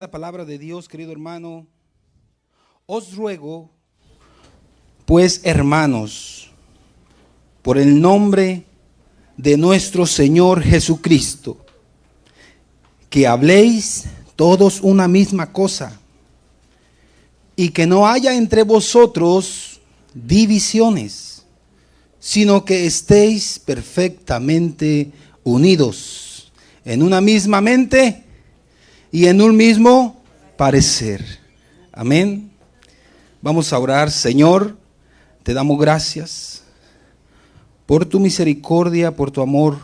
La palabra de Dios, querido hermano, os ruego, pues hermanos, por el nombre de nuestro Señor Jesucristo, que habléis todos una misma cosa, y que no haya entre vosotros divisiones, sino que estéis perfectamente unidos en una misma mente y en un mismo parecer. Amén. Vamos a orar. Señor, te damos gracias por tu misericordia, por tu amor,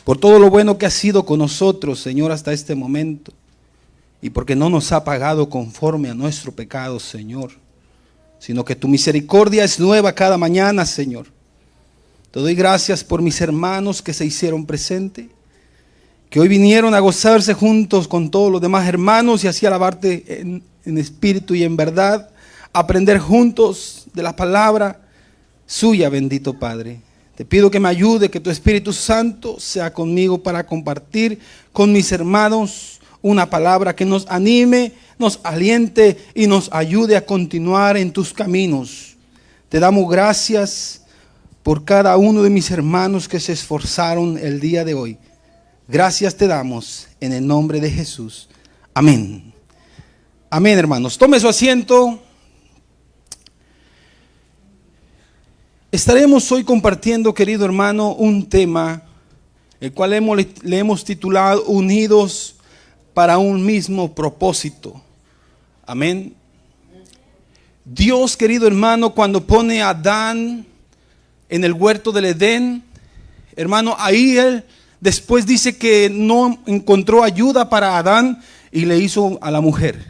por todo lo bueno que has sido con nosotros, Señor, hasta este momento, y porque no nos ha pagado conforme a nuestro pecado, Señor, sino que tu misericordia es nueva cada mañana, Señor. Te doy gracias por mis hermanos que se hicieron presentes, que hoy vinieron a gozarse juntos con todos los demás hermanos y así alabarte en espíritu y en verdad, aprender juntos de la palabra suya, bendito Padre. Te pido que me ayude, que tu Espíritu Santo sea conmigo para compartir con mis hermanos una palabra que nos anime, nos aliente y nos ayude a continuar en tus caminos. Te damos gracias por cada uno de mis hermanos que se esforzaron el día de hoy. Gracias te damos en el nombre de Jesús. Amén. Amén, hermanos. Tome su asiento. Estaremos hoy compartiendo, querido hermano, un tema, el cual le hemos titulado Unidos para un mismo propósito. Amén. Dios, querido hermano, cuando pone a Adán en el huerto del Edén, hermano, ahí él después dice que no encontró ayuda para Adán y le hizo a la mujer.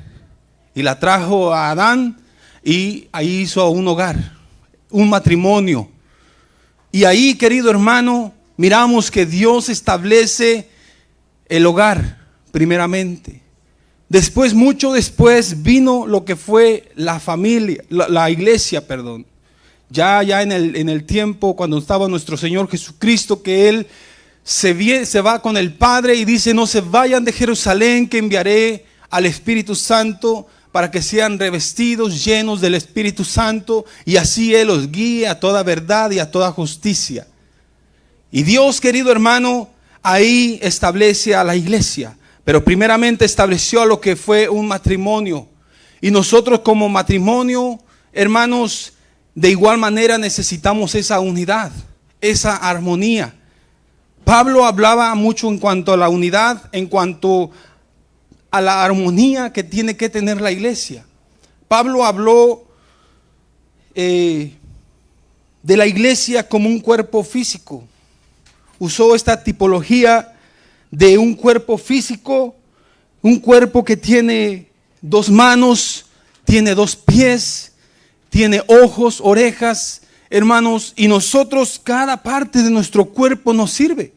Y la trajo a Adán y ahí hizo un hogar, un matrimonio. Y ahí, querido hermano, miramos que Dios establece el hogar primeramente. Después, mucho después, vino lo que fue la familia, la iglesia, perdón. Ya en el tiempo cuando estaba nuestro Señor Jesucristo, que Él se va con el Padre y dice: no se vayan de Jerusalén, que enviaré al Espíritu Santo para que sean revestidos, llenos del Espíritu Santo, y así Él los guíe a toda verdad y a toda justicia. Y Dios, querido hermano, ahí establece a la iglesia, pero primeramente estableció a lo que fue un matrimonio. Y nosotros como matrimonio, hermanos, de igual manera necesitamos esa unidad, esa armonía. Pablo hablaba mucho en cuanto a la unidad, en cuanto a la armonía que tiene que tener la iglesia. Pablo habló de la iglesia como un cuerpo físico. Usó esta tipología de un cuerpo físico, un cuerpo que tiene dos manos, tiene dos pies, tiene ojos, orejas, hermanos, y nosotros, cada parte de nuestro cuerpo nos sirve,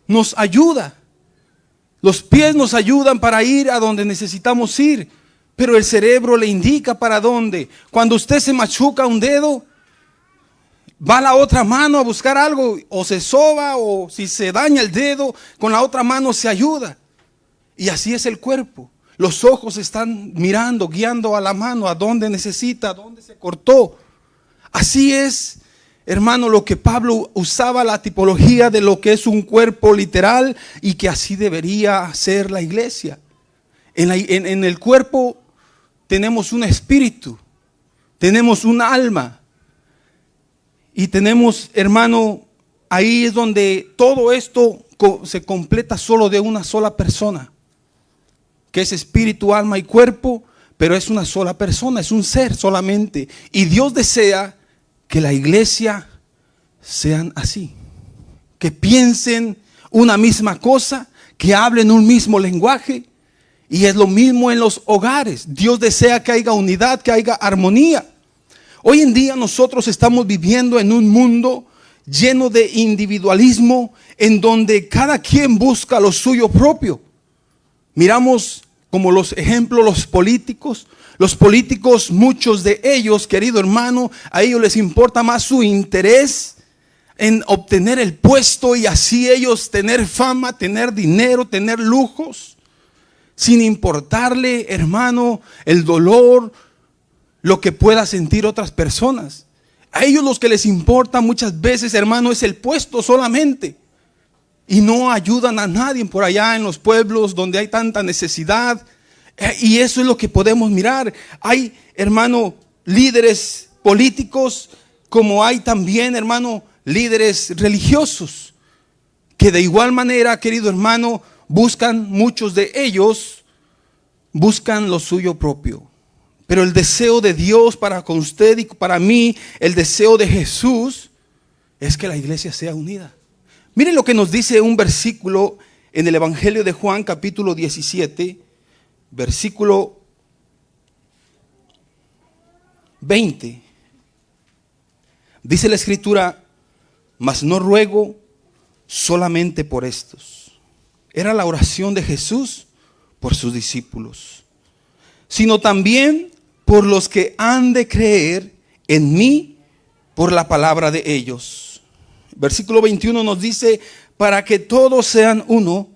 nos ayuda. Los pies nos ayudan para ir a donde necesitamos ir, pero el cerebro le indica para dónde. Cuando usted se machuca un dedo, va a la otra mano a buscar algo, o se soba, o si se daña el dedo, con la otra mano se ayuda. Y así es el cuerpo. Los ojos están mirando, guiando a la mano a donde necesita, a donde se cortó. Así es, hermano, lo que Pablo usaba, la tipología de lo que es un cuerpo literal, y que así debería ser la iglesia. En el cuerpo tenemos un espíritu, tenemos un alma, y tenemos, hermano, ahí es donde todo esto se completa solo de una sola persona, que es espíritu, alma y cuerpo, pero es una sola persona, es un ser solamente. Y Dios desea que la iglesia sean así, que piensen una misma cosa, que hablen un mismo lenguaje. Y es lo mismo en los hogares. Dios desea que haya unidad, que haya armonía. Hoy en día nosotros estamos viviendo en un mundo lleno de individualismo, en donde cada quien busca lo suyo propio. Miramos como los ejemplos los políticos. Los políticos, muchos de ellos, querido hermano, a ellos les importa más su interés en obtener el puesto y así ellos tener fama, tener dinero, tener lujos. sin importarle, hermano, el dolor, lo que pueda sentir otras personas. A ellos los que les importa muchas veces, hermano, es el puesto solamente. Y no ayudan a nadie por allá en los pueblos donde hay tanta necesidad. Y eso es lo que podemos mirar. Hay, hermano, líderes políticos, como hay también, hermano, líderes religiosos, que de igual manera, querido hermano, muchos de ellos buscan lo suyo propio. Pero el deseo de Dios para con usted y para mí, el deseo de Jesús, es que la iglesia sea unida. Miren lo que nos dice un versículo en el Evangelio de Juan, capítulo 17, versículo 20. Dice la Escritura: mas no ruego solamente por estos. Era la oración de Jesús por sus discípulos, sino también por los que han de creer en mí por la palabra de ellos. Versículo 21 nos dice: para que todos sean uno,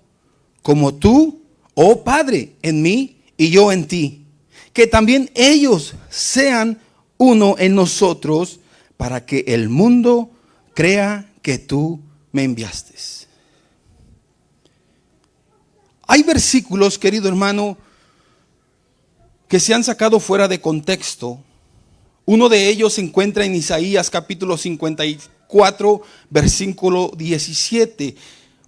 como tú, oh Padre, en mí y yo en ti. Que también ellos sean uno en nosotros, para que el mundo crea que tú me enviaste. Hay versículos, querido hermano, que se han sacado fuera de contexto. Uno de ellos se encuentra en Isaías capítulo 54, versículo 17.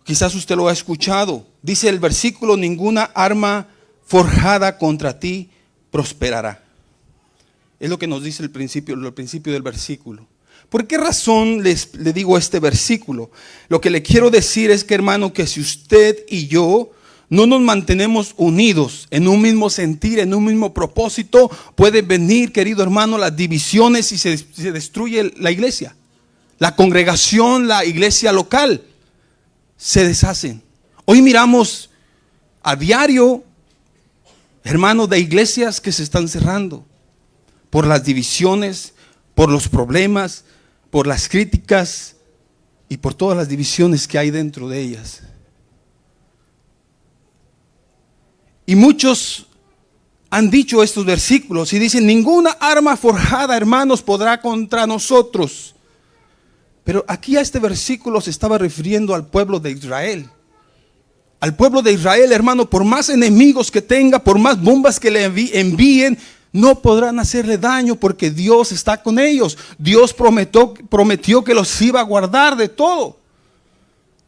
Quizás usted lo ha escuchado. Dice el versículo: ninguna arma forjada contra ti prosperará. Es lo que nos dice el principio del versículo. ¿Por qué razón le digo este versículo? Lo que le quiero decir es que, hermano, que si usted y yo no nos mantenemos unidos en un mismo sentir, en un mismo propósito, pueden venir, querido hermano, las divisiones y se destruye la iglesia. La congregación, la iglesia local se deshacen. Hoy miramos a diario, hermanos, de iglesias que se están cerrando por las divisiones, por los problemas, por las críticas y por todas las divisiones que hay dentro de ellas. Y muchos han dicho estos versículos y dicen: ninguna arma forjada, hermanos, podrá contra nosotros. Pero aquí a este versículo se estaba refiriendo al pueblo de Israel. Al pueblo de Israel, hermano, por más enemigos que tenga, por más bombas que le envíen, no podrán hacerle daño porque Dios está con ellos. Dios prometió que los iba a guardar de todo.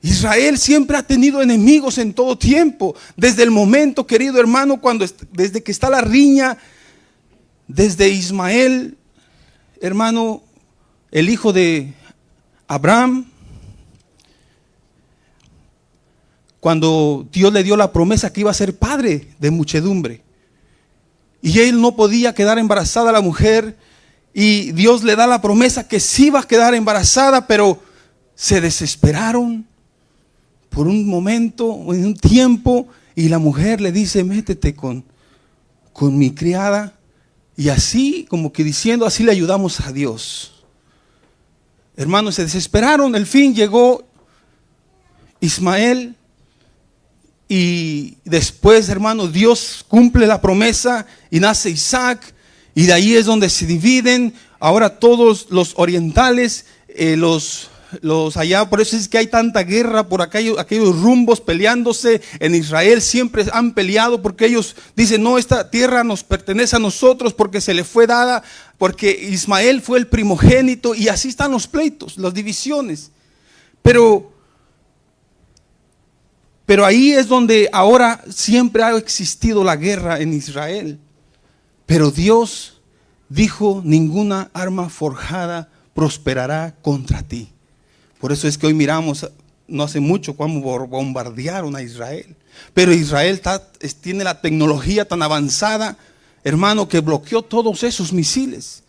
Israel siempre ha tenido enemigos en todo tiempo. Desde el momento, querido hermano, desde que está la riña, desde Ismael, hermano, el hijo de Abraham, cuando Dios le dio la promesa que iba a ser padre de muchedumbre. Y él no podía quedar embarazada la mujer, y Dios le da la promesa que sí iba a quedar embarazada, pero se desesperaron por un momento, en un tiempo, y la mujer le dice: métete con mi criada. Y así, como que diciendo, así le ayudamos a Dios. Hermanos, se desesperaron. El fin llegó Ismael. Y después, hermanos, Dios cumple la promesa y nace Isaac. Y de ahí es donde se dividen. Ahora todos los orientales, los allá, por eso es que hay tanta guerra por aquellos rumbos peleándose. En Israel siempre han peleado porque ellos dicen: no, esta tierra nos pertenece a nosotros porque se le fue dada, porque Ismael fue el primogénito. Y así están los pleitos, las divisiones. Pero ahí es donde ahora siempre ha existido la guerra en Israel. Pero Dios dijo: ninguna arma forjada prosperará contra ti. Por eso es que hoy miramos, no hace mucho, cuando bombardearon a Israel. Pero Israel tiene la tecnología tan avanzada, hermano, que bloqueó todos esos misiles.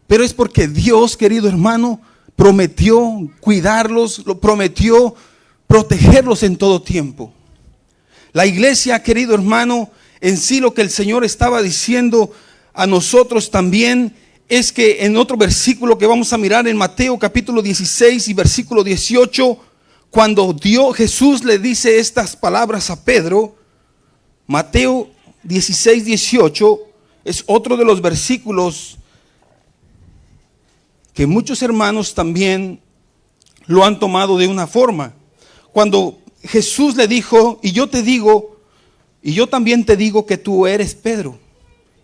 Pero es porque Dios, querido hermano, prometió cuidarlos, lo prometió protegerlos en todo tiempo. La iglesia, querido hermano, en sí lo que el Señor estaba diciendo a nosotros también es que en otro versículo que vamos a mirar en Mateo capítulo 16 y versículo 18, cuando Jesús le dice estas palabras a Pedro, Mateo 16, 18 es otro de los versículos que muchos hermanos también lo han tomado de una forma. Cuando Jesús le dijo, y yo te digo, y yo también te digo que tú eres Pedro,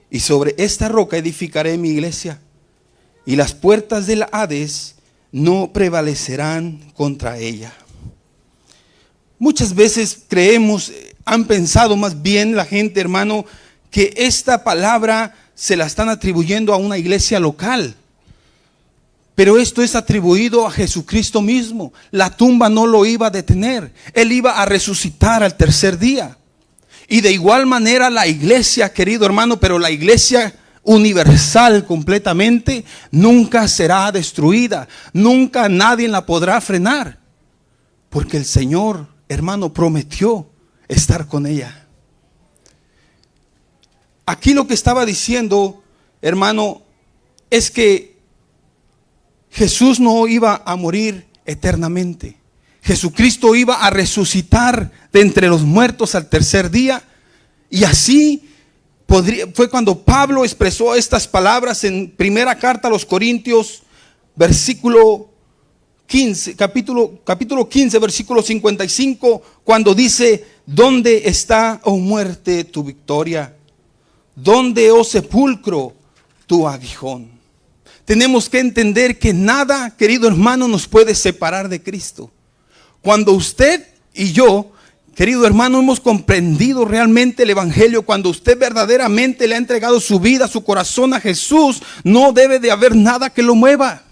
y sobre esta roca edificaré mi iglesia, y las puertas del Hades no prevalecerán contra ella. Muchas veces creemos, han pensado más bien la gente, hermano, que esta palabra se la están atribuyendo a una iglesia local. Pero esto es atribuido a Jesucristo mismo. La tumba no lo iba a detener. Él iba a resucitar al tercer día. Y de igual manera la iglesia, querido hermano, pero la iglesia universal completamente, nunca será destruida. Nunca nadie la podrá frenar. Porque el Señor, hermano, prometió estar con ella. Aquí lo que estaba diciendo, hermano, es que Jesús no iba a morir eternamente. Jesucristo iba a resucitar de entre los muertos al tercer día. Y así fue cuando Pablo expresó estas palabras en primera carta a los Corintios, versículo 15, capítulo 15, versículo 55, cuando dice: ¿dónde está, oh muerte, tu victoria? ¿Dónde, oh sepulcro, tu aguijón? Tenemos que entender que nada, querido hermano, nos puede separar de Cristo. Cuando usted y yo, querido hermano, hemos comprendido realmente el evangelio, cuando usted verdaderamente le ha entregado su vida, su corazón a Jesús, no debe de haber nada que lo mueva.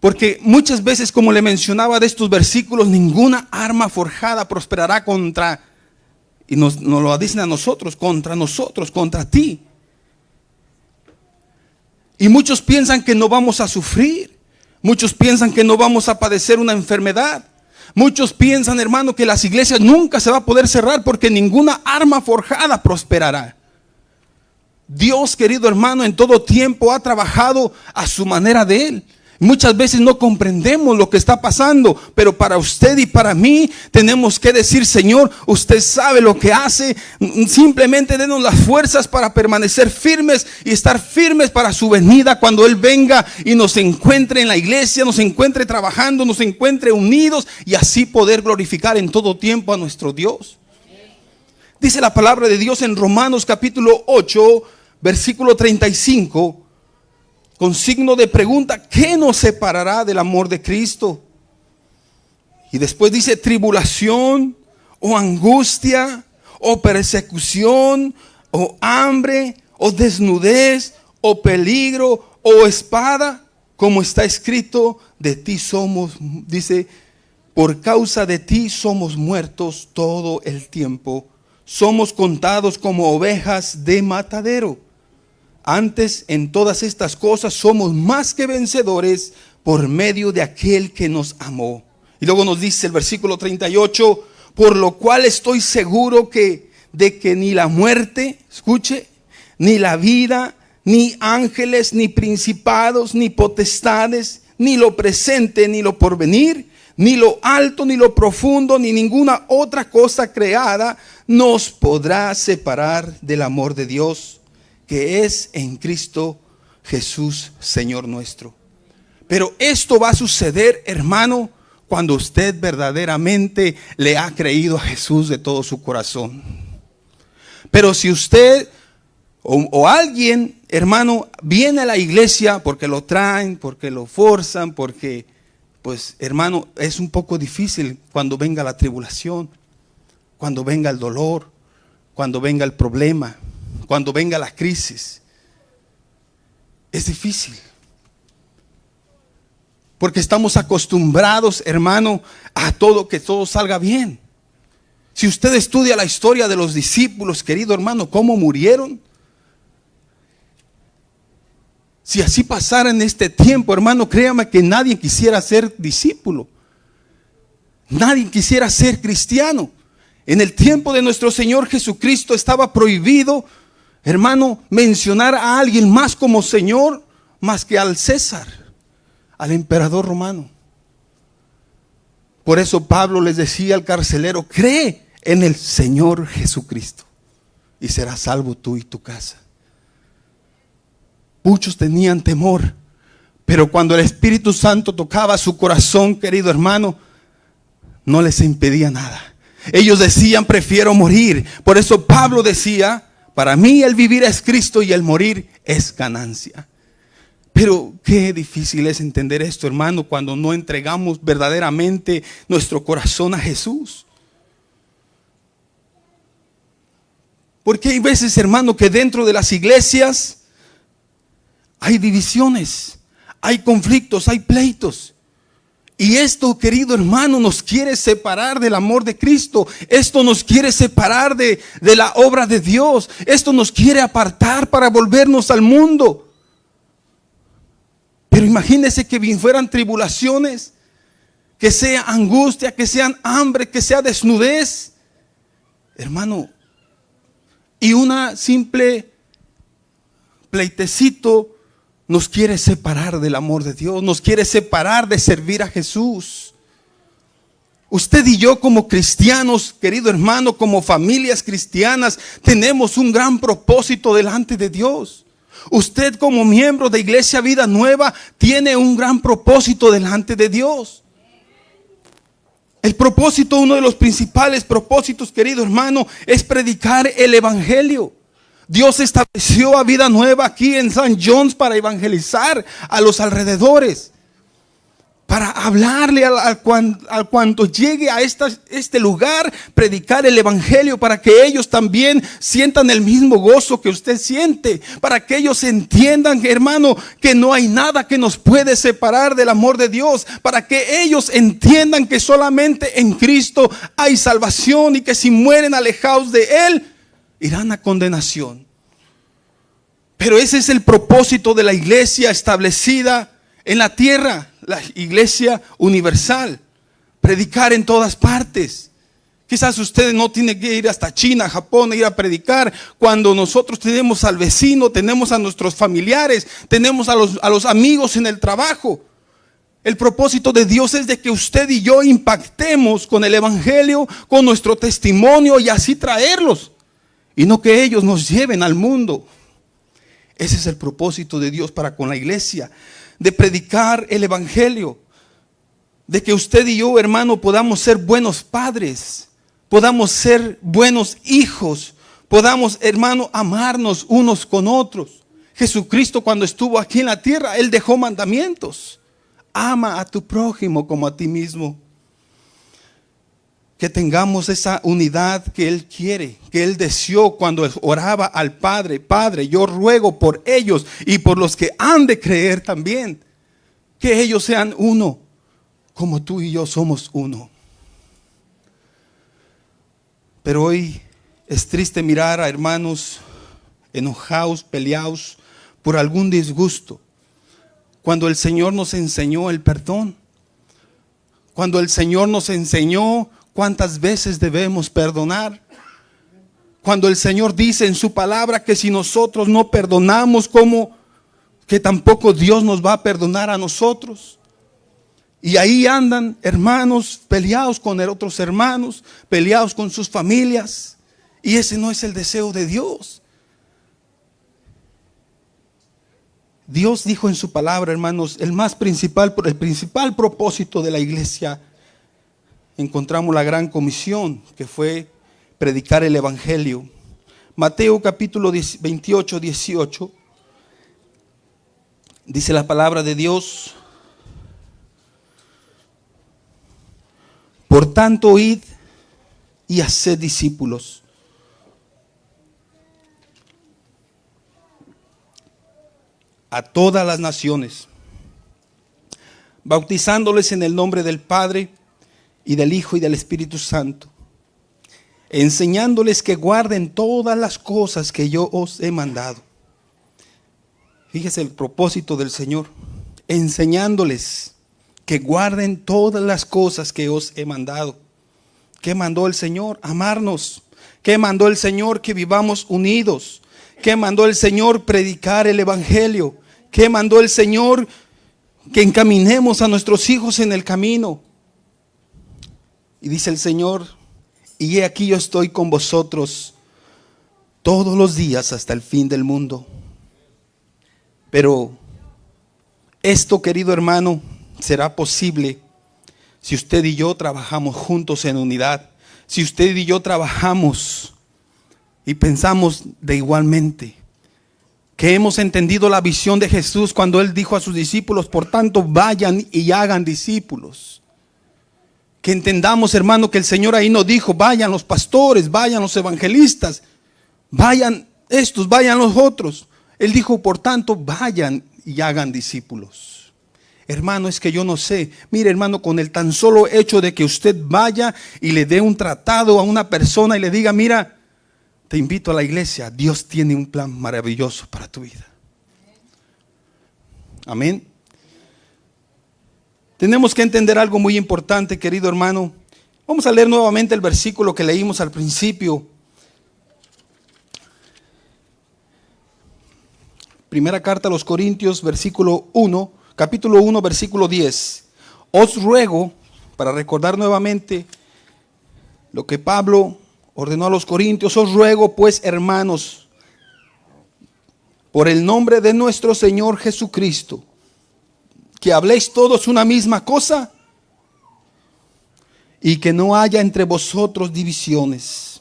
Porque muchas veces, como le mencionaba de estos versículos, ninguna arma forjada prosperará contra, y nos lo dicen a nosotros, contra ti. Y muchos piensan que no vamos a sufrir. Muchos piensan que no vamos a padecer una enfermedad. Muchos piensan, hermano, que las iglesias nunca se va a poder cerrar porque ninguna arma forjada prosperará. Dios, querido hermano, en todo tiempo ha trabajado a su manera de Él. Muchas veces no comprendemos lo que está pasando, pero para usted y para mí tenemos que decir: Señor, usted sabe lo que hace, simplemente denos las fuerzas para permanecer firmes y estar firmes para su venida, cuando Él venga y nos encuentre en la iglesia, nos encuentre trabajando, nos encuentre unidos, y así poder glorificar en todo tiempo a nuestro Dios. Dice la palabra de Dios en Romanos capítulo 8, versículo 35, con signo de pregunta: ¿qué nos separará del amor de Cristo? Y después dice: tribulación, o angustia, o persecución, o hambre, o desnudez, o peligro, o espada, como está escrito, de ti somos, dice, por causa de ti somos muertos todo el tiempo. Somos contados como ovejas de matadero. Antes, en todas estas cosas somos más que vencedores por medio de aquel que nos amó. Y luego nos dice el versículo 38, por lo cual estoy seguro de que ni la muerte, escuche, ni la vida, ni ángeles, ni principados, ni potestades, ni lo presente, ni lo porvenir, ni lo alto, ni lo profundo, ni ninguna otra cosa creada nos podrá separar del amor de Dios, que es en Cristo Jesús, Señor nuestro. Pero esto va a suceder, hermano, cuando usted verdaderamente le ha creído a Jesús de todo su corazón. Pero si usted o alguien, hermano, viene a la iglesia porque lo traen, porque lo forzan, porque, pues, hermano, es un poco difícil cuando venga la tribulación, cuando venga el dolor, cuando venga el problema, cuando venga la crisis. Es difícil. Porque estamos acostumbrados, hermano, a que todo salga bien. Si usted estudia la historia de los discípulos, querido hermano, cómo murieron. Si así pasara en este tiempo, hermano, créame que nadie quisiera ser discípulo. Nadie quisiera ser cristiano. En el tiempo de nuestro Señor Jesucristo estaba prohibido, hermano, mencionar a alguien más como Señor, más que al César, al emperador romano. Por eso Pablo les decía al carcelero: cree en el Señor Jesucristo y serás salvo tú y tu casa. Muchos tenían temor, pero cuando el Espíritu Santo tocaba su corazón, querido hermano, no les impedía nada. Ellos decían, prefiero morir. Por eso Pablo decía, para mí el vivir es Cristo y el morir es ganancia. Pero qué difícil es entender esto, hermano, cuando no entregamos verdaderamente nuestro corazón a Jesús. Porque hay veces, hermano, que dentro de las iglesias hay divisiones, hay conflictos, hay pleitos. Y esto, querido hermano, nos quiere separar del amor de Cristo. Esto nos quiere separar de la obra de Dios. Esto nos quiere apartar para volvernos al mundo. Pero imagínese que fueran tribulaciones, que sea angustia, que sean hambre, que sea desnudez. Hermano, y una simple pleitecito nos quiere separar del amor de Dios, nos quiere separar de servir a Jesús. Usted y yo como cristianos, querido hermano, como familias cristianas, tenemos un gran propósito delante de Dios. Usted como miembro de Iglesia Vida Nueva tiene un gran propósito delante de Dios. El propósito, uno de los principales propósitos, querido hermano, es predicar el Evangelio. Dios estableció a Vida Nueva aquí en St. John's para evangelizar a los alrededores, para hablarle al cuanto llegue a este lugar, predicar el Evangelio, para que ellos también sientan el mismo gozo que usted siente, para que ellos entiendan, hermano, que no hay nada que nos puede separar del amor de Dios, para que ellos entiendan que solamente en Cristo hay salvación y que si mueren alejados de Él, irán a condenación. Pero ese es el propósito de la iglesia establecida en la tierra, la iglesia universal, predicar en todas partes. Quizás usted no tiene que ir hasta China, Japón, ir a predicar, cuando nosotros tenemos al vecino, tenemos a nuestros familiares, tenemos a los amigos en el trabajo. El propósito de Dios es de que usted y yo impactemos con el Evangelio, con nuestro testimonio y así traerlos, y no que ellos nos lleven al mundo. Ese es el propósito de Dios para con la iglesia, de predicar el Evangelio, de que usted y yo, hermano, podamos ser buenos padres, podamos ser buenos hijos, podamos, hermano, amarnos unos con otros. Jesucristo, cuando estuvo aquí en la tierra, Él dejó mandamientos. Ama a tu prójimo como a ti mismo. Que tengamos esa unidad que Él quiere, que Él deseó cuando oraba al Padre. Padre, yo ruego por ellos y por los que han de creer también, que ellos sean uno, como tú y yo somos uno. Pero hoy es triste mirar a hermanos enojados, peleados por algún disgusto, cuando el Señor nos enseñó el perdón, cuando el Señor nos enseñó cuántas veces debemos perdonar. Cuando el Señor dice en su palabra que si nosotros no perdonamos, como que tampoco Dios nos va a perdonar a nosotros. Y ahí andan hermanos peleados con otros hermanos, peleados con sus familias. Y ese no es el deseo de Dios. Dios dijo en su palabra, hermanos, el principal propósito de la iglesia, encontramos la gran comisión, que fue predicar el Evangelio. Mateo capítulo 28, 18, dice la palabra de Dios: por tanto, id y haced discípulos a todas las naciones, bautizándoles en el nombre del Padre y del Hijo y del Espíritu Santo, enseñándoles que guarden todas las cosas que yo os he mandado. Fíjese el propósito del Señor, enseñándoles que guarden todas las cosas que os he mandado. ¿Qué mandó el Señor? Amarnos. ¿Qué mandó el Señor? Que vivamos unidos. ¿Qué mandó el Señor? Predicar el Evangelio. ¿Qué mandó el Señor? Que encaminemos a nuestros hijos en el camino. Y dice el Señor, Y he aquí yo estoy con vosotros todos los días hasta el fin del mundo. Pero esto, querido hermano, será posible si usted y yo trabajamos juntos en unidad. Si usted y yo trabajamos y pensamos de igualmente. Que hemos entendido la visión de Jesús cuando Él dijo a sus discípulos, por tanto, vayan y hagan discípulos. Que entendamos, hermano, que el Señor ahí no dijo, vayan los pastores, vayan los evangelistas, vayan estos, vayan los otros. Él dijo, por tanto, vayan y hagan discípulos. Hermano, es que yo no sé. Mire, hermano, con el tan solo hecho de que usted vaya y le dé un tratado a una persona y le diga, mira, te invito a la iglesia, Dios tiene un plan maravilloso para tu vida. Amén. Tenemos que entender algo muy importante, querido hermano. Vamos a leer nuevamente el versículo que leímos al principio. Primera carta a los Corintios, capítulo 1, versículo 10. Os ruego, para recordar nuevamente lo que Pablo ordenó a los corintios, os ruego pues, hermanos, por el nombre de nuestro Señor Jesucristo, que habléis todos una misma cosa y que no haya entre vosotros divisiones,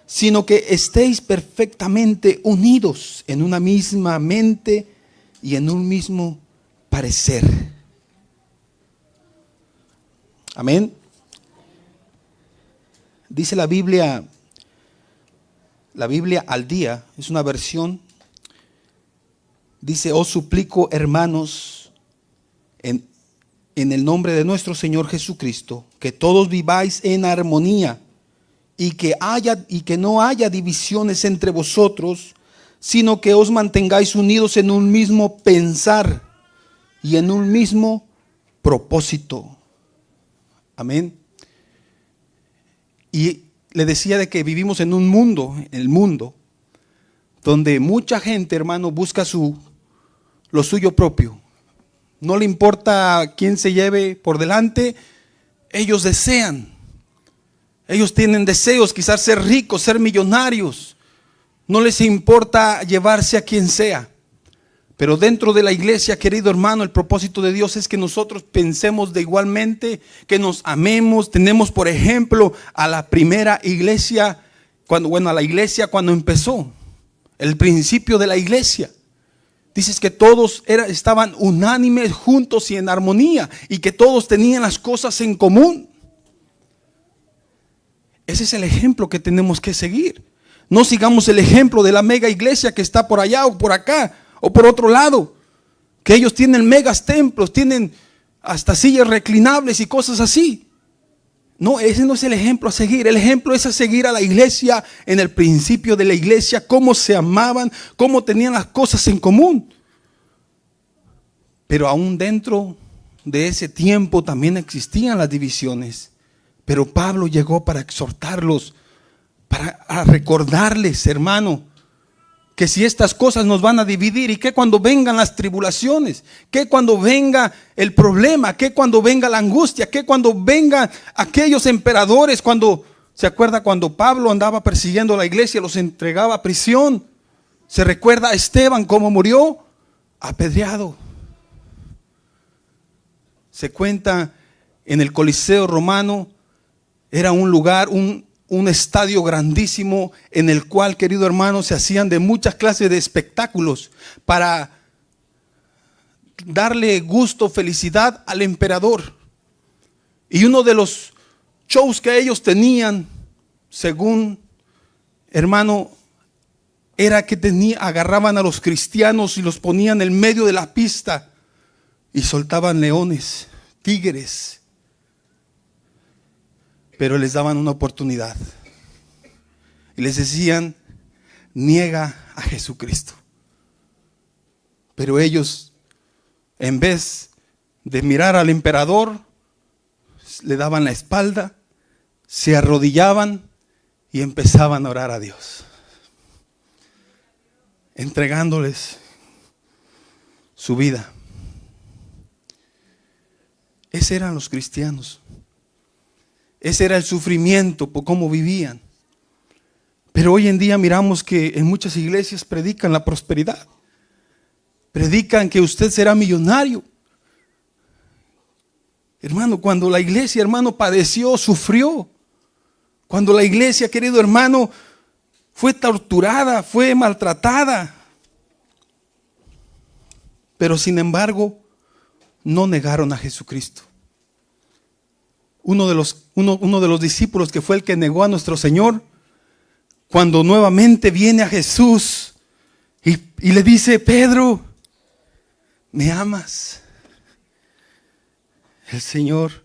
sino que estéis perfectamente unidos en una misma mente y en un mismo parecer. Amén. Dice la Biblia al día, es una versión. Dice, os suplico, hermanos, en el nombre de nuestro Señor Jesucristo, que todos viváis en armonía y que no haya divisiones entre vosotros, sino que os mantengáis unidos en un mismo pensar y en un mismo propósito. Amén. Y le decía de que vivimos en un mundo, donde mucha gente, hermano, busca lo suyo propio. No le importa quién se lleve por delante, ellos tienen deseos, quizás ser ricos, ser millonarios. No les importa llevarse a quien sea. Pero dentro de la iglesia, querido hermano, el propósito de Dios es que nosotros pensemos de igualmente, que nos amemos. Tenemos, por ejemplo, a la primera iglesia, a la iglesia cuando empezó, el principio de la iglesia. Dices que todos estaban unánimes, juntos y en armonía, y que todos tenían las cosas en común. Ese es el ejemplo que tenemos que seguir. No sigamos el ejemplo de la mega iglesia que está por allá o por acá o por otro lado, que ellos tienen megas templos, tienen hasta sillas reclinables y cosas así. No, ese no es el ejemplo a seguir. El ejemplo es a seguir a la iglesia en el principio de la iglesia, cómo se amaban, cómo tenían las cosas en común. Pero aún dentro de ese tiempo también existían las divisiones. Pero Pablo llegó para exhortarlos, para recordarles, hermano, que si estas cosas nos van a dividir, y que cuando vengan las tribulaciones, que cuando venga el problema, que cuando venga la angustia, que cuando vengan aquellos emperadores, ¿se acuerda cuando Pablo andaba persiguiendo a la iglesia, los entregaba a prisión? ¿Se recuerda a Esteban cómo murió? Apedreado. Se cuenta en el Coliseo romano, era un lugar, un estadio grandísimo en el cual, querido hermano, se hacían de muchas clases de espectáculos para darle gusto, felicidad al emperador. Y uno de los shows que ellos tenían, según hermano, era que agarraban a los cristianos y los ponían en medio de la pista y soltaban leones, tigres. Pero les daban una oportunidad y les decían, niega a Jesucristo. Pero ellos, en vez de mirar al emperador, le daban la espalda, se arrodillaban y empezaban a orar a Dios, entregándoles su vida. Esos eran los cristianos. Ese era el sufrimiento por cómo vivían. Pero hoy en día miramos que en muchas iglesias predican la prosperidad. Predican que usted será millonario. Hermano, cuando la iglesia, hermano, padeció, sufrió. Cuando la iglesia, querido hermano, fue torturada, fue maltratada. Pero sin embargo, no negaron a Jesucristo. Uno de los discípulos que fue el que negó a nuestro Señor, cuando nuevamente viene a Jesús y le dice: Pedro, ¿me amas? El Señor,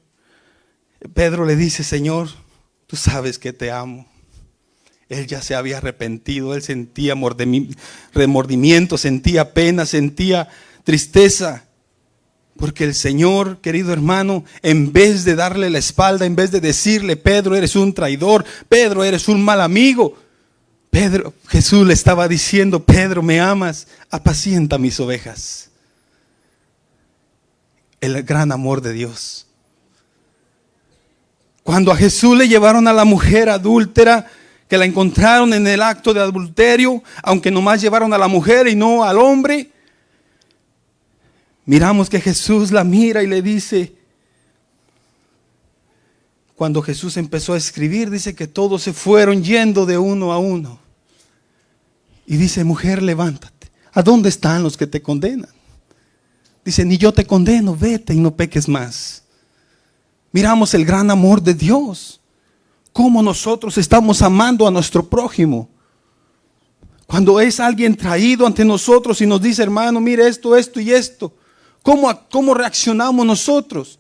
Pedro le dice: Señor, tú sabes que te amo. Él ya se había arrepentido, él sentía remordimiento, sentía pena, sentía tristeza. Porque el Señor, querido hermano, en vez de darle la espalda, en vez de decirle: Pedro, eres un traidor, Pedro, eres un mal amigo, Jesús le estaba diciendo: Pedro, ¿me amas? Apacienta mis ovejas. El gran amor de Dios. Cuando a Jesús le llevaron a la mujer adúltera, que la encontraron en el acto de adulterio, aunque nomás llevaron a la mujer y no al hombre, miramos que Jesús la mira y le dice, cuando Jesús empezó a escribir, dice que todos se fueron yendo de uno a uno. Y dice: mujer, levántate. ¿A dónde están los que te condenan? Dice: ni yo te condeno, vete y no peques más. Miramos el gran amor de Dios. Cómo nosotros estamos amando a nuestro prójimo. Cuando es alguien traído ante nosotros y nos dice: hermano, mire esto, esto y esto. ¿Cómo reaccionamos nosotros?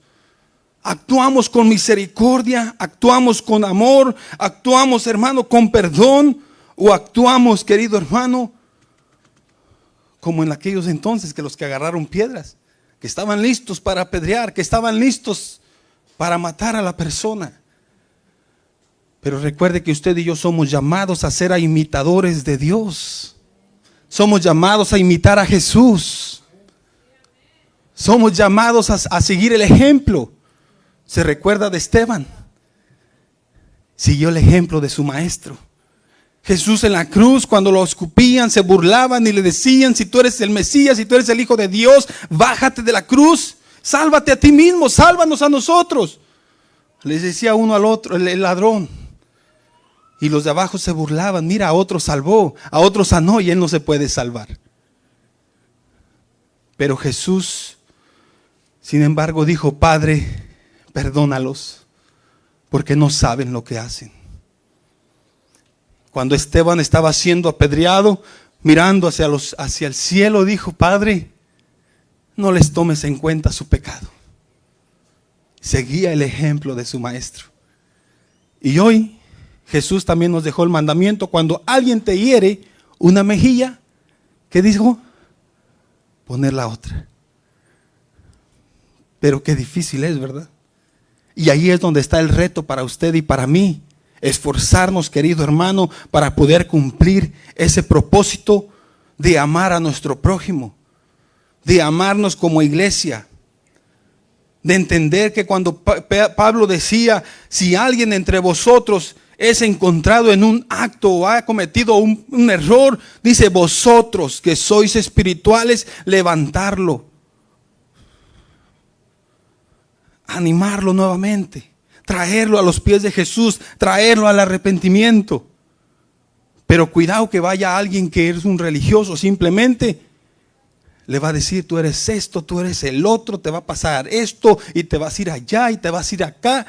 Actuamos con misericordia, actuamos con amor, actuamos, hermano, con perdón, o actuamos, querido hermano, como en aquellos entonces que los que agarraron piedras, que estaban listos para apedrear, que estaban listos para matar a la persona. Pero recuerde que usted y yo somos llamados a ser imitadores de Dios. Somos llamados a imitar a Jesús. Somos llamados a seguir el ejemplo. Se recuerda de Esteban. Siguió el ejemplo de su maestro. Jesús en la cruz, cuando lo escupían, se burlaban y le decían: si tú eres el Mesías, si tú eres el Hijo de Dios, bájate de la cruz, sálvate a ti mismo, sálvanos a nosotros. Les decía uno al otro, el ladrón. Y los de abajo se burlaban: mira, a otro salvó, a otro sanó y él no se puede salvar. Pero Jesús, sin embargo, dijo: Padre, perdónalos, porque no saben lo que hacen. Cuando Esteban estaba siendo apedreado, mirando hacia el cielo, dijo: Padre, no les tomes en cuenta su pecado. Seguía el ejemplo de su maestro. Y hoy Jesús también nos dejó el mandamiento: cuando alguien te hiere una mejilla, ¿qué dijo? Poner la otra. Pero qué difícil es, ¿verdad? Y ahí es donde está el reto para usted y para mí. Esforzarnos, querido hermano, para poder cumplir ese propósito de amar a nuestro prójimo, de amarnos como iglesia, de entender que cuando Pablo decía: si alguien entre vosotros es encontrado en un acto o ha cometido un error, dice: vosotros que sois espirituales, levantarlo, animarlo nuevamente, traerlo a los pies de Jesús, traerlo al arrepentimiento. Pero cuidado que vaya alguien que es un religioso, simplemente le va a decir: tú eres esto, tú eres el otro, te va a pasar esto y te vas a ir allá y te vas a ir acá.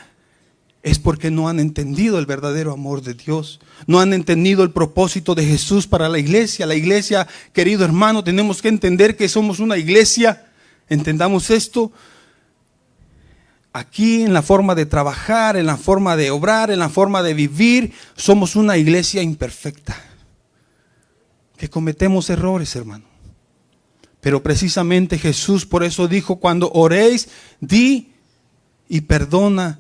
Es porque no han entendido el verdadero amor de Dios. No han entendido el propósito de Jesús para la iglesia. La iglesia, querido hermano, tenemos que entender que somos una iglesia. Entendamos esto. Aquí en la forma de trabajar, en la forma de obrar, en la forma de vivir, somos una iglesia imperfecta. Que cometemos errores, hermano. Pero precisamente Jesús por eso dijo: cuando oréis, di y perdona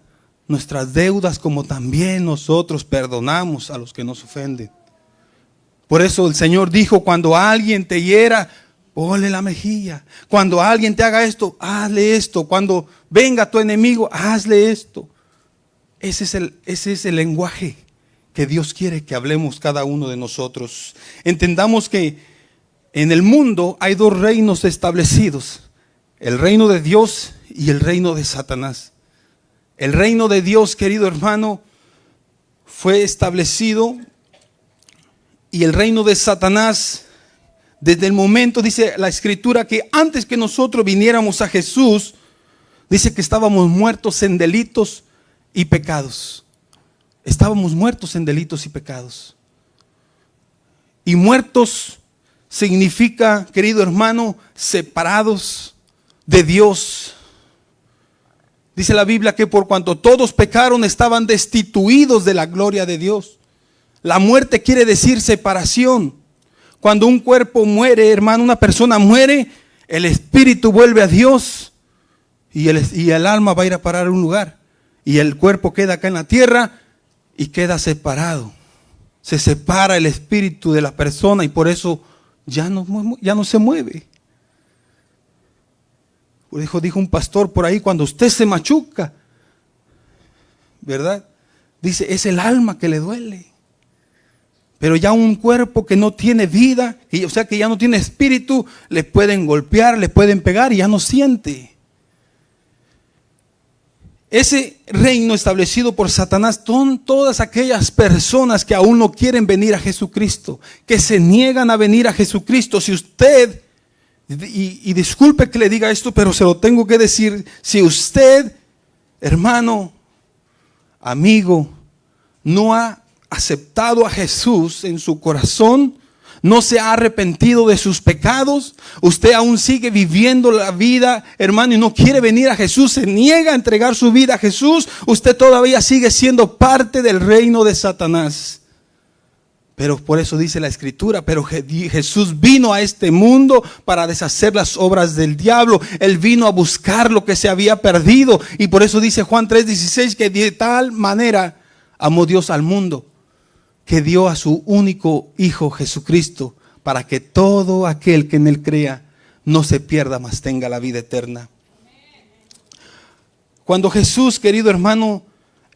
nuestras deudas como también nosotros perdonamos a los que nos ofenden. Por eso el Señor dijo: cuando alguien te hiera, ponle la mejilla. Cuando alguien te haga esto, hazle esto. Cuando venga tu enemigo, hazle esto. Ese es el lenguaje que Dios quiere que hablemos cada uno de nosotros. Entendamos que en el mundo hay dos reinos establecidos: el reino de Dios y el reino de Satanás. El reino de Dios, querido hermano, fue establecido, y el reino de Satanás, desde el momento, dice la Escritura, que antes que nosotros viniéramos a Jesús, dice que estábamos muertos en delitos y pecados. Estábamos muertos en delitos y pecados. Y muertos significa, querido hermano, separados de Dios. Dice la Biblia que por cuanto todos pecaron, estaban destituidos de la gloria de Dios. La muerte quiere decir separación. Cuando un cuerpo muere, hermano, una persona muere, el espíritu vuelve a Dios y el alma va a ir a parar a un lugar. Y el cuerpo queda acá en la tierra y queda separado. Se separa el espíritu de la persona y por eso ya no se mueve. Dijo un pastor por ahí, cuando usted se machuca, ¿verdad? Dice, es el alma que le duele. Pero ya un cuerpo que no tiene vida, o sea que ya no tiene espíritu, le pueden golpear, le pueden pegar y ya no siente. Ese reino establecido por Satanás son todas aquellas personas que aún no quieren venir a Jesucristo, que se niegan a venir a Jesucristo. Si usted, y disculpe que le diga esto, pero se lo tengo que decir, si usted, hermano, amigo, no ha aceptado a Jesús en su corazón, no se ha arrepentido de sus pecados, usted aún sigue viviendo la vida, hermano, y no quiere venir a Jesús, se niega a entregar su vida a Jesús, usted todavía sigue siendo parte del reino de Satanás. Pero por eso dice la Escritura, pero Jesús vino a este mundo para deshacer las obras del diablo. Él vino a buscar lo que se había perdido, y por eso dice Juan 3:16 que de tal manera amó Dios al mundo, que dio a su único Hijo Jesucristo, para que todo aquel que en Él crea no se pierda, mas tenga la vida eterna. Cuando Jesús, querido hermano,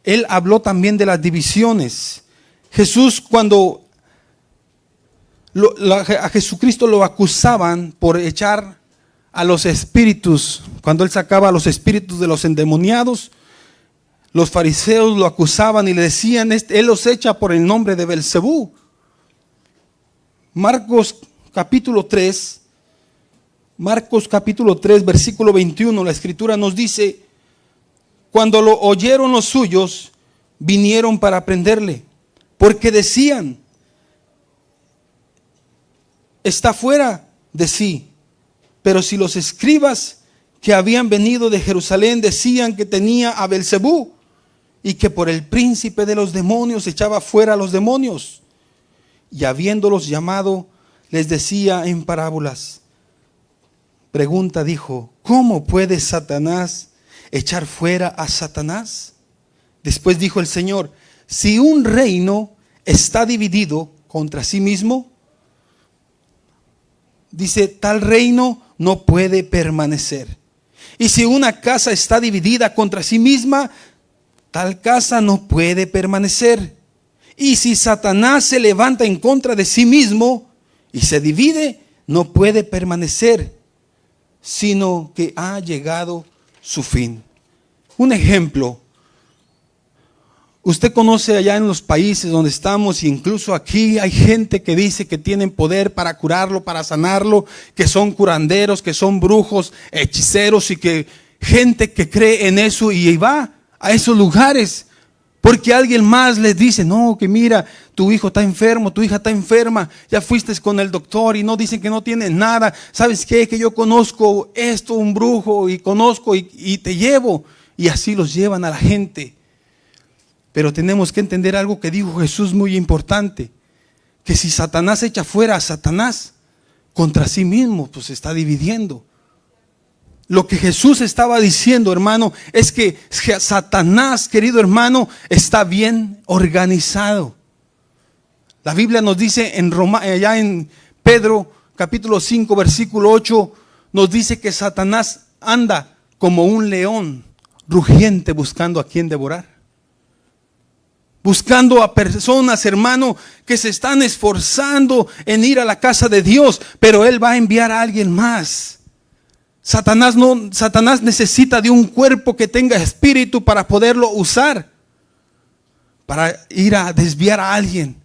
Él habló también de las divisiones. Jesús, cuando a Jesucristo lo acusaban por echar a los espíritus, cuando Él sacaba a los espíritus de los endemoniados, los fariseos lo acusaban y le decían, Él los echa por el nombre de Belcebú. Marcos capítulo 3, versículo 21, la Escritura nos dice, cuando lo oyeron los suyos, vinieron para prenderle, porque decían, está fuera de sí. Pero si los escribas que habían venido de Jerusalén decían que tenía a Belcebú, y que por el príncipe de los demonios echaba fuera a los demonios. Y habiéndolos llamado, les decía en parábolas. Pregunta, dijo, ¿cómo puede Satanás echar fuera a Satanás? Después dijo el Señor, si un reino está dividido contra sí mismo, dice, tal reino no puede permanecer. Y si una casa está dividida contra sí misma, tal casa no puede permanecer. Y si Satanás se levanta en contra de sí mismo y se divide, no puede permanecer, sino que ha llegado su fin. Un ejemplo. Usted conoce allá en los países donde estamos, e incluso aquí hay gente que dice que tienen poder para curarlo, para sanarlo, que son curanderos, que son brujos, hechiceros, y que gente que cree en eso y va a esos lugares porque alguien más les dice, no, que mira, tu hijo está enfermo, tu hija está enferma, ya fuiste con el doctor y no dicen que no tiene nada. ¿Sabes qué? Que yo conozco esto, un brujo, y conozco y te llevo. Y así los llevan a la gente. Pero tenemos que entender algo que dijo Jesús muy importante, que si Satanás echa fuera a Satanás, contra sí mismo pues se está dividiendo. Lo que Jesús estaba diciendo, hermano, es que Satanás, querido hermano, está bien organizado. La Biblia nos dice allá en Pedro capítulo 5 versículo 8, nos dice que Satanás anda como un león rugiente buscando a quien devorar. buscando a personas, hermano, que se están esforzando en ir a la casa de Dios, pero Él va a enviar a alguien más. Satanás necesita de un cuerpo que tenga espíritu para poderlo usar, para ir a desviar a alguien.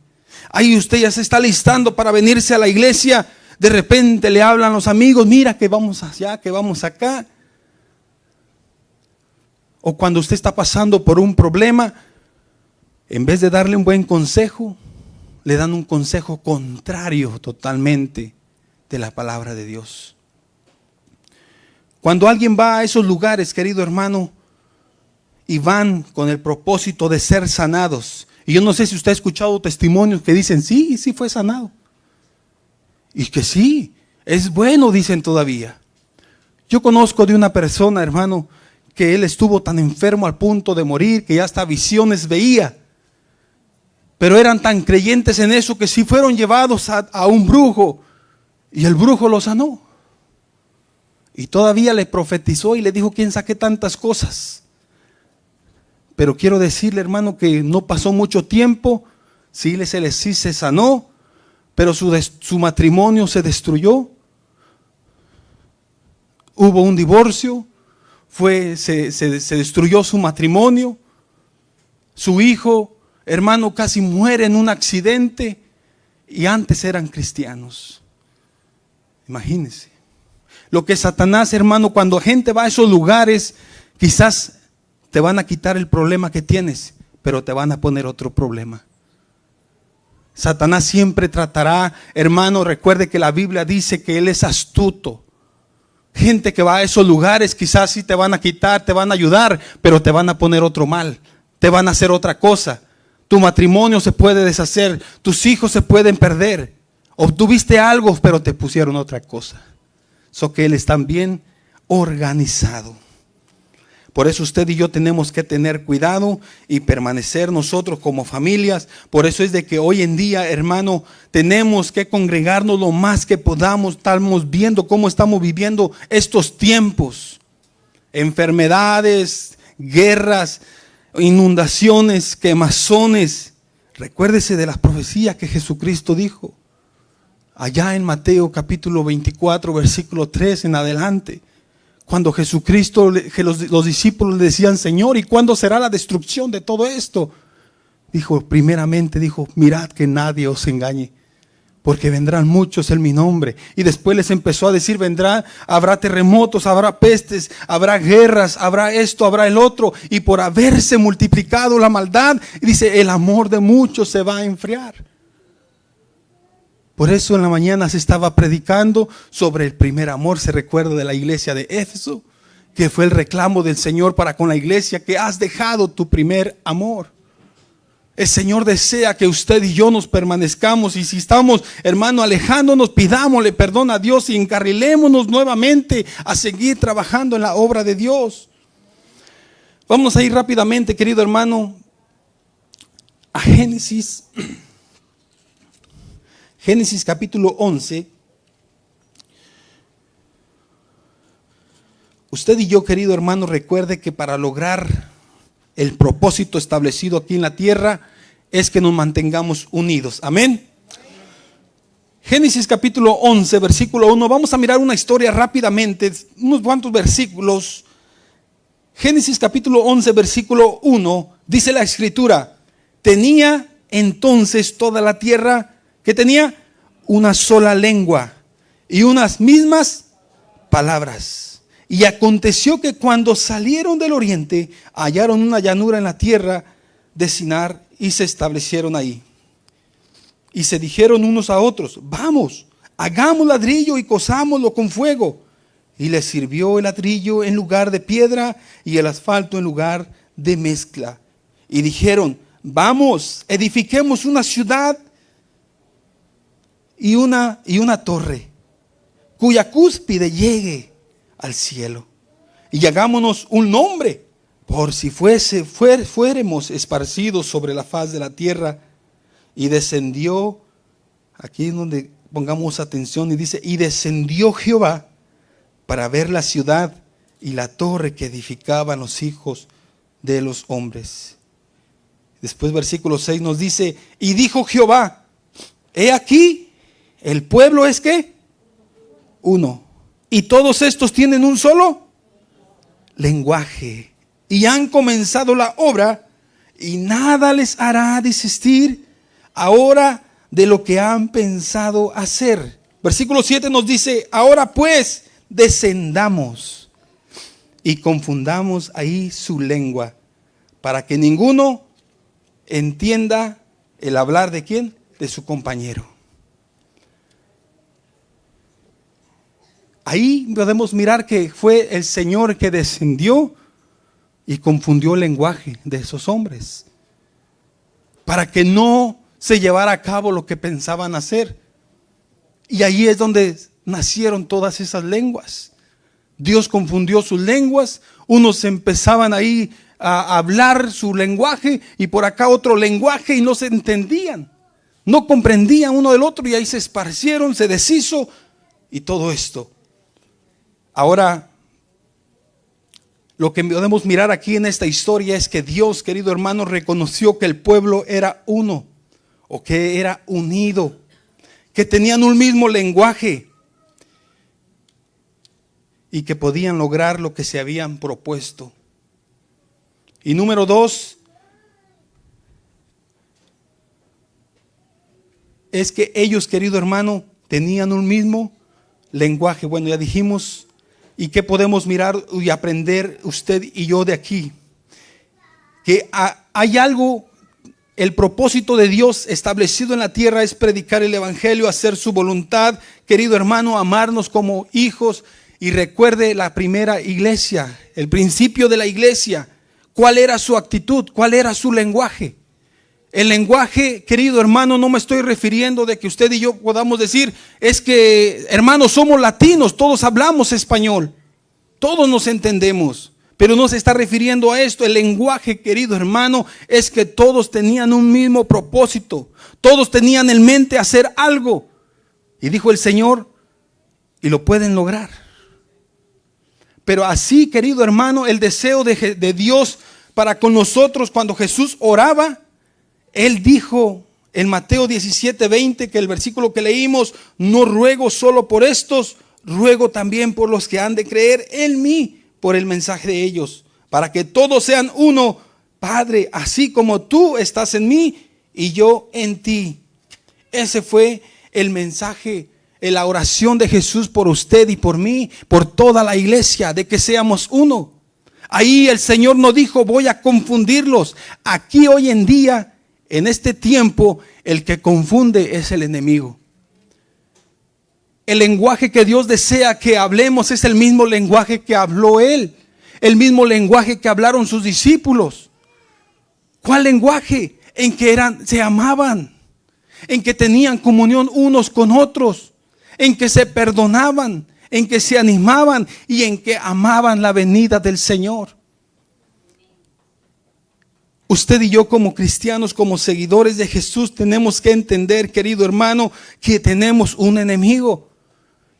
Ahí usted ya se está listando para venirse a la iglesia. De repente le hablan los amigos, mira que vamos allá, que vamos acá. O cuando usted está pasando por un problema, en vez de darle un buen consejo, le dan un consejo contrario totalmente de la palabra de Dios. Cuando alguien va a esos lugares, querido hermano, y van con el propósito de ser sanados, y yo no sé si usted ha escuchado testimonios que dicen, sí fue sanado, y que sí, es bueno, dicen todavía. Yo conozco de una persona, hermano, que él estuvo tan enfermo al punto de morir, que ya hasta visiones veía, pero eran tan creyentes en eso que sí fueron llevados a un brujo, y el brujo lo sanó. Y todavía le profetizó y le dijo quién sabe qué tantas cosas. Pero quiero decirle, hermano, que no pasó mucho tiempo. Sí se sanó, pero su matrimonio se destruyó. Hubo un divorcio, se destruyó su matrimonio. Su hijo, hermano, casi muere en un accidente. Y antes eran cristianos. Imagínense. Lo que Satanás, hermano, cuando gente va a esos lugares, quizás te van a quitar el problema que tienes, pero te van a poner otro problema. Satanás siempre tratará, hermano, recuerde que la Biblia dice que él es astuto. Gente que va a esos lugares, quizás sí te van a quitar, te van a ayudar, pero te van a poner otro mal, te van a hacer otra cosa. Tu matrimonio se puede deshacer, tus hijos se pueden perder. Obtuviste algo, pero te pusieron otra cosa. So que Él está bien organizado. Por eso usted y yo tenemos que tener cuidado y permanecer nosotros como familias. Por eso es de que hoy en día, hermano, tenemos que congregarnos lo más que podamos. Estamos viendo cómo estamos viviendo estos tiempos. Enfermedades, guerras, inundaciones, quemazones. Recuérdese de las profecías que Jesucristo dijo. Allá en Mateo capítulo 24, versículo 3 en adelante, cuando Jesucristo, que los discípulos le decían, Señor, ¿y cuándo será la destrucción de todo esto? Primeramente dijo, mirad que nadie os engañe, porque vendrán muchos en mi nombre. Y después les empezó a decir, habrá terremotos, habrá pestes, habrá guerras, habrá esto, habrá el otro. Y por haberse multiplicado la maldad, dice, el amor de muchos se va a enfriar. Por eso en la mañana se estaba predicando sobre el primer amor. Se recuerda de la iglesia de Éfeso, que fue el reclamo del Señor para con la iglesia, que has dejado tu primer amor. El Señor desea que usted y yo nos permanezcamos, y si estamos, hermano, alejándonos, pidámosle perdón a Dios y encarrilémonos nuevamente a seguir trabajando en la obra de Dios. Vamos a ir rápidamente, querido hermano, a Génesis capítulo 11. Usted y yo, querido hermano, recuerde que para lograr el propósito establecido aquí en la tierra es que nos mantengamos unidos. Amén. Génesis capítulo 11, versículo 1. Vamos a mirar una historia rápidamente, unos cuantos versículos. Génesis capítulo 11, versículo 1. Dice la escritura: tenía entonces toda la tierra, que tenía una sola lengua y unas mismas palabras. Y aconteció que cuando salieron del oriente, hallaron una llanura en la tierra de Sinar y se establecieron ahí. Y se dijeron unos a otros: vamos, hagamos ladrillo y cozámoslo con fuego. Y les sirvió el ladrillo en lugar de piedra y el asfalto en lugar de mezcla. Y dijeron: vamos, edifiquemos una ciudad y una torre, cuya cúspide llegue al cielo. Y hagámonos un nombre, por si fuéramos esparcidos sobre la faz de la tierra. Y descendió, aquí es donde pongamos atención, y dice: y descendió Jehová para ver la ciudad y la torre que edificaban los hijos de los hombres. Después versículo 6 nos dice, y dijo Jehová, he aquí, el pueblo es ¿qué? Uno. Y todos estos tienen un solo lenguaje. Y han comenzado la obra y nada les hará desistir ahora de lo que han pensado hacer. Versículo 7 nos dice, ahora pues descendamos y confundamos ahí su lengua, para que ninguno entienda el hablar de quién, de su compañero. Ahí podemos mirar que fue el Señor que descendió y confundió el lenguaje de esos hombres, para que no se llevara a cabo lo que pensaban hacer. Y ahí es donde nacieron todas esas lenguas. Dios confundió sus lenguas, unos empezaban ahí a hablar su lenguaje y por acá otro lenguaje y no se entendían, no comprendían uno del otro y ahí se esparcieron, se deshizo y todo esto. Ahora, lo que podemos mirar aquí en esta historia es que Dios, querido hermano, reconoció que el pueblo era uno, o que era unido, que tenían un mismo lenguaje y que podían lograr lo que se habían propuesto. Y número 2, es que ellos, querido hermano, tenían un mismo lenguaje. Bueno, ya dijimos. ¿Y qué podemos mirar y aprender usted y yo de aquí? Que hay algo, el propósito de Dios establecido en la tierra es predicar el evangelio, hacer su voluntad, querido hermano, amarnos como hijos. Y recuerde la primera iglesia, el principio de la iglesia. ¿Cuál era su actitud? ¿Cuál era su lenguaje? El lenguaje, querido hermano, no me estoy refiriendo de que usted y yo podamos decir, es que, hermanos, somos latinos, todos hablamos español, todos nos entendemos, pero no se está refiriendo a esto. El lenguaje, querido hermano, es que todos tenían un mismo propósito, todos tenían en mente hacer algo. Y dijo el Señor, y lo pueden lograr. Pero así, querido hermano, el deseo de Dios para con nosotros, cuando Jesús oraba, Él dijo en Mateo 17:20, que el versículo que leímos, no ruego solo por estos, ruego también por los que han de creer en mí por el mensaje de ellos, para que todos sean uno, Padre, así como tú estás en mí y yo en ti. Ese fue el mensaje, la oración de Jesús por usted y por mí, por toda la iglesia, de que seamos uno. Ahí el Señor no dijo, voy a confundirlos. Aquí hoy en día, en este tiempo, el que confunde es el enemigo. El lenguaje que Dios desea que hablemos es el mismo lenguaje que habló Él, el mismo lenguaje que hablaron sus discípulos. ¿Cuál lenguaje? En que se amaban, en que tenían comunión unos con otros, en que se perdonaban, en que se animaban y en que amaban la venida del Señor. Usted y yo como cristianos, como seguidores de Jesús, tenemos que entender, querido hermano, que tenemos un enemigo.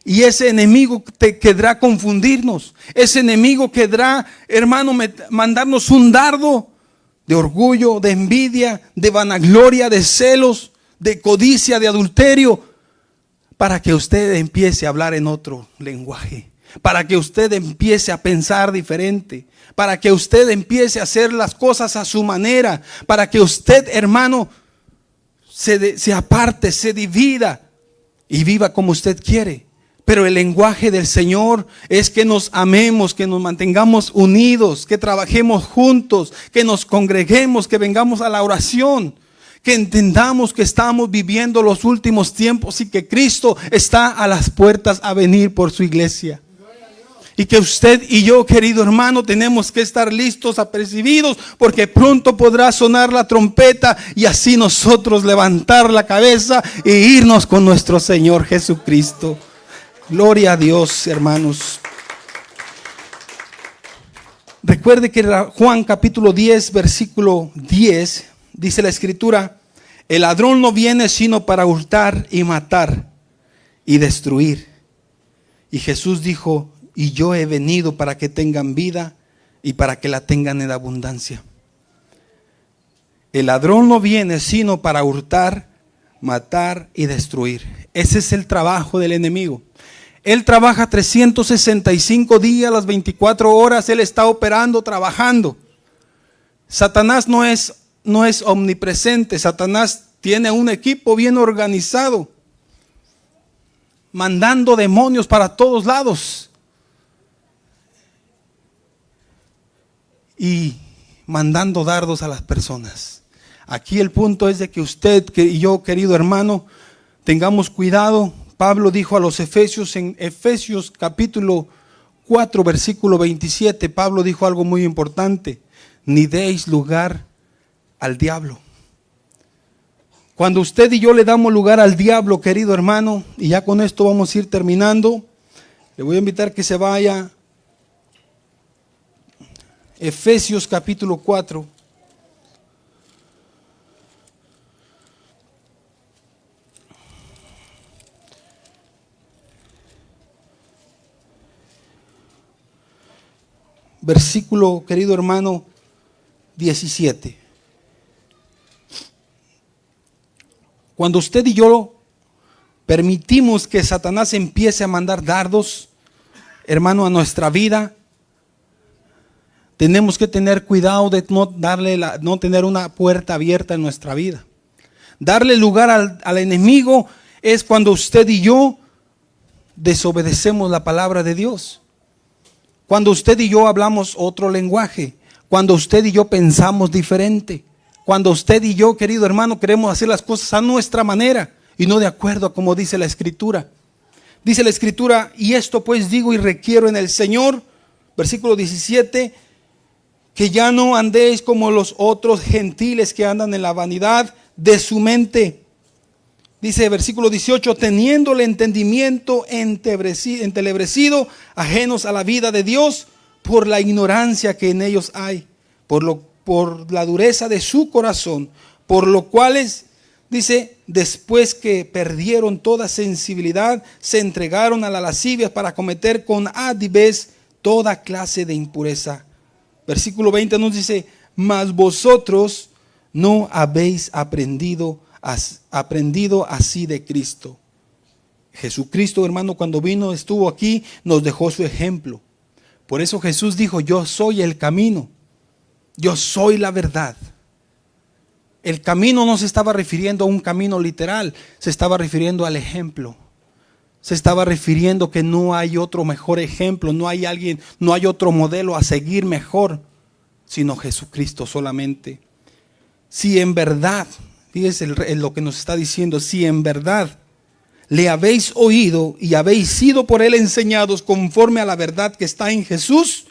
Y ese enemigo querrá confundirnos. Ese enemigo querrá, hermano, mandarnos un dardo de orgullo, de envidia, de vanagloria, de celos, de codicia, de adulterio, para que usted empiece a hablar en otro lenguaje, para que usted empiece a pensar diferente, para que usted empiece a hacer las cosas a su manera, para que usted, hermano, se aparte, se divida y viva como usted quiere. Pero el lenguaje del Señor es que nos amemos, que nos mantengamos unidos, que trabajemos juntos, que nos congreguemos, que vengamos a la oración, que entendamos que estamos viviendo los últimos tiempos y que Cristo está a las puertas a venir por su iglesia. Y que usted y yo, querido hermano, tenemos que estar listos, apercibidos, porque pronto podrá sonar la trompeta y así nosotros levantar la cabeza e irnos con nuestro Señor Jesucristo. Gloria a Dios, hermanos. Recuerde que Juan capítulo 10, versículo 10, dice la escritura, el ladrón no viene sino para hurtar y matar y destruir. Y Jesús dijo, y yo he venido para que tengan vida y para que la tengan en abundancia. El ladrón no viene sino para hurtar, matar y destruir. Ese es el trabajo del enemigo. Él trabaja 365 días, las 24 horas, él está operando, trabajando. Satanás no es omnipresente. Satanás tiene un equipo bien organizado, mandando demonios para todos lados y mandando dardos a las personas. Aquí el punto es de que usted y yo, querido hermano, tengamos cuidado. Pablo dijo a los Efesios, en Efesios capítulo 4, versículo 27, Pablo dijo algo muy importante: ni deis lugar al diablo. Cuando usted y yo le damos lugar al diablo, querido hermano, y ya con esto vamos a ir terminando, le voy a invitar que se vaya Efesios capítulo 4. Versículo, querido hermano, 17. Cuando usted y yo permitimos que Satanás empiece a mandar dardos, hermano, a nuestra vida, tenemos que tener cuidado de no tener una puerta abierta en nuestra vida. Darle lugar al enemigo es cuando usted y yo desobedecemos la palabra de Dios. Cuando usted y yo hablamos otro lenguaje. Cuando usted y yo pensamos diferente. Cuando usted y yo, querido hermano, queremos hacer las cosas a nuestra manera y no de acuerdo a como dice la Escritura. Dice la Escritura: y esto pues digo y requiero en el Señor, versículo 17, que ya no andéis como los otros gentiles que andan en la vanidad de su mente. Dice versículo 18, teniendo el entendimiento entenebrecido, ajenos a la vida de Dios, por la ignorancia que en ellos hay, por la dureza de su corazón, por lo cuales, dice, después que perdieron toda sensibilidad, se entregaron a la lascivia para cometer con altivez toda clase de impureza. Versículo 20 nos dice: mas vosotros no habéis aprendido así de Cristo. Jesucristo, hermano, cuando vino, estuvo aquí, nos dejó su ejemplo. Por eso Jesús dijo: yo soy el camino, yo soy la verdad. El camino no se estaba refiriendo a un camino literal, se estaba refiriendo al ejemplo. Se estaba refiriendo que no hay otro mejor ejemplo, no hay otro modelo a seguir mejor, sino Jesucristo solamente. Si en verdad, fíjese lo que nos está diciendo, si en verdad le habéis oído y habéis sido por él enseñados conforme a la verdad que está en Jesús,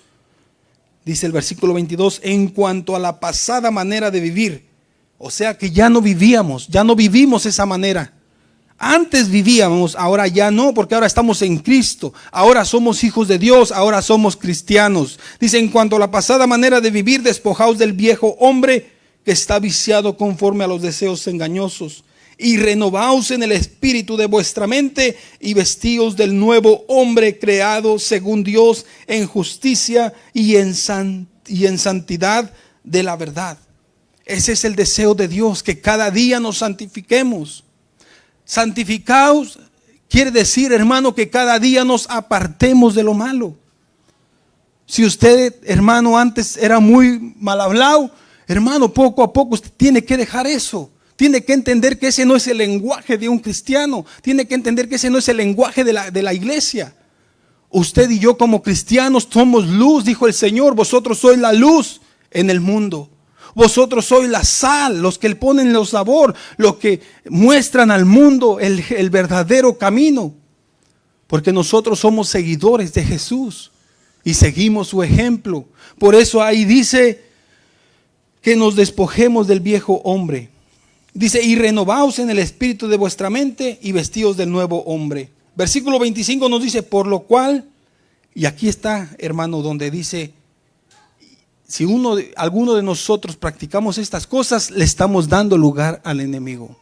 dice el versículo 22, en cuanto a la pasada manera de vivir, o sea que ya no vivimos esa manera. Antes vivíamos, ahora ya no, porque ahora estamos en Cristo. Ahora somos hijos de Dios, ahora somos cristianos. Dice, en cuanto a la pasada manera de vivir, despojaos del viejo hombre que está viciado conforme a los deseos engañosos. Y renovaos en el espíritu de vuestra mente y vestíos del nuevo hombre creado según Dios en justicia y en santidad de la verdad. Ese es el deseo de Dios, que cada día nos santifiquemos. Santificaos quiere decir, hermano, que cada día nos apartemos de lo malo. Si usted, hermano, antes era muy mal hablado, hermano, poco a poco usted tiene que dejar eso. Tiene que entender que ese no es el lenguaje de un cristiano. Tiene que entender que ese no es el lenguaje de la iglesia. Usted y yo como cristianos somos luz, dijo el Señor. Vosotros sois la luz en el mundo. Vosotros sois la sal, los que ponen los sabor, los que muestran al mundo el verdadero camino. Porque nosotros somos seguidores de Jesús y seguimos su ejemplo. Por eso ahí dice que nos despojemos del viejo hombre. Dice, y renovaos en el espíritu de vuestra mente y vestíos del nuevo hombre. Versículo 25 nos dice, por lo cual, y aquí está, hermano, donde dice, si alguno de nosotros practicamos estas cosas, le estamos dando lugar al enemigo.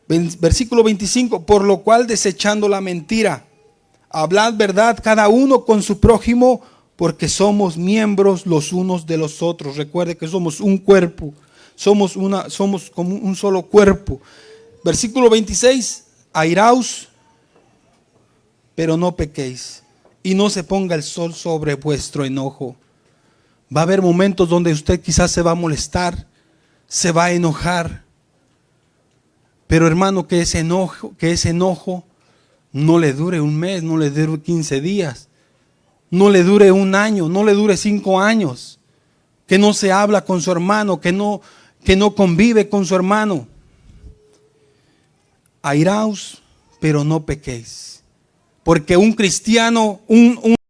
Versículo 25, por lo cual desechando la mentira, hablad verdad cada uno con su prójimo, porque somos miembros los unos de los otros. Recuerde que somos un cuerpo, somos como un solo cuerpo. Versículo 26, airaos, pero no pequéis, y no se ponga el sol sobre vuestro enojo. Va a haber momentos donde usted quizás se va a molestar, se va a enojar, pero hermano, que ese enojo no le dure un mes, no le dure 15 días, no le dure un año, no le dure 5 años, que no se habla con su hermano, que no convive con su hermano. Airaos, pero no pequéis, porque un cristiano, un